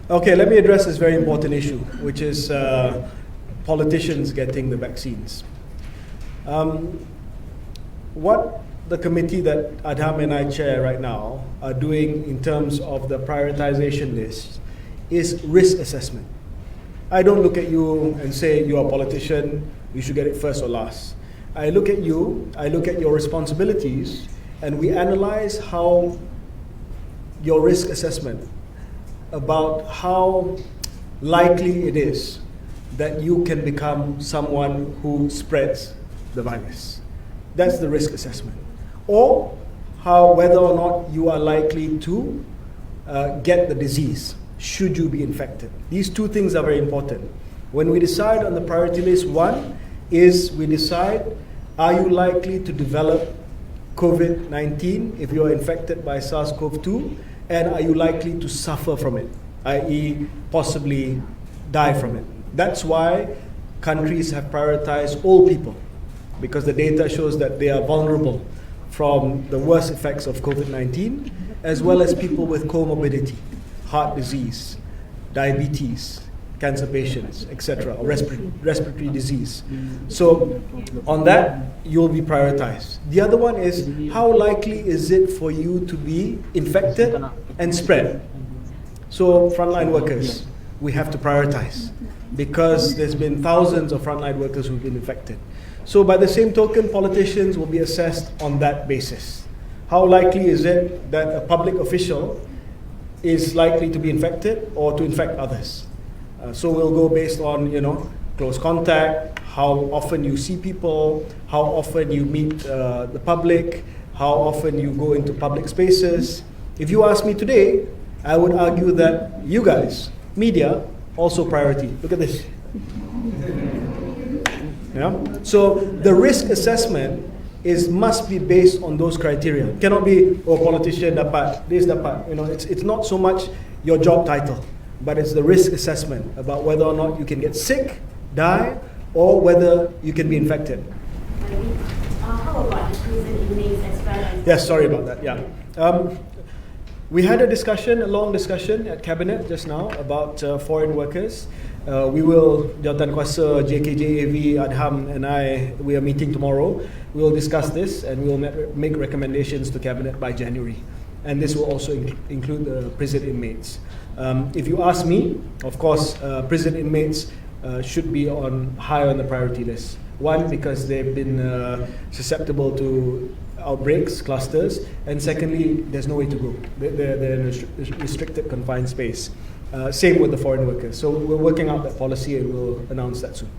Okay, let me address this very important issue, which is politicians getting the vaccines. What the committee that Adham and I chair right now are doing in terms of the prioritization list is risk assessment. I don't look at you and say you're a politician, you should get it first or last. I look at you, I look at your responsibilities, and we analyze how your risk assessment about how likely it is that you can become someone who spreads the virus. That's the risk assessment. Or whether or not you are likely to get the disease, should you be infected. These two things are very important. When we decide on the priority list, one is we decide, are you likely to develop COVID-19 if you are infected by SARS-CoV-2, and are you likely to suffer from it, i.e. possibly die from it. That's why countries have prioritized all people, because the data shows that they are vulnerable from the worst effects of COVID-19, as well as people with comorbidity, heart disease, diabetes, cancer patients, etc., or respiratory disease. So on that, you'll be prioritized. The other one is, how likely is it for you to be infected and spread? So frontline workers, we have to prioritize, because there's been thousands of frontline workers who've been infected. So by the same token, politicians will be assessed on that basis. How likely is it that a public official is likely to be infected or to infect others? So we'll go based on, close contact, how often you see people, how often you meet the public, how often you go into public spaces. If you ask me today, I would argue that you guys, media, also priority. Look at this. Yeah? So the risk assessment must be based on those criteria. It cannot be, politician dapat, this dapat. It's not so much your job title, but it's the risk assessment about whether or not you can get sick, die, or whether you can be infected. How about the prison inmates as well as... Yes, sorry about that, yeah. We had a long discussion at Cabinet just now about foreign workers. We will, Jawatan Kuasa, JKJAV, Adham and we are meeting tomorrow. We will discuss this and we will make recommendations to Cabinet by January. And this will also include the prison inmates. If you ask me, of course, prison inmates should be high on the priority list. One, because they've been susceptible to outbreaks, clusters, and secondly, there's no way to go. They're in a restricted confined space. Same with the foreign workers. So we're working out that policy and we'll announce that soon.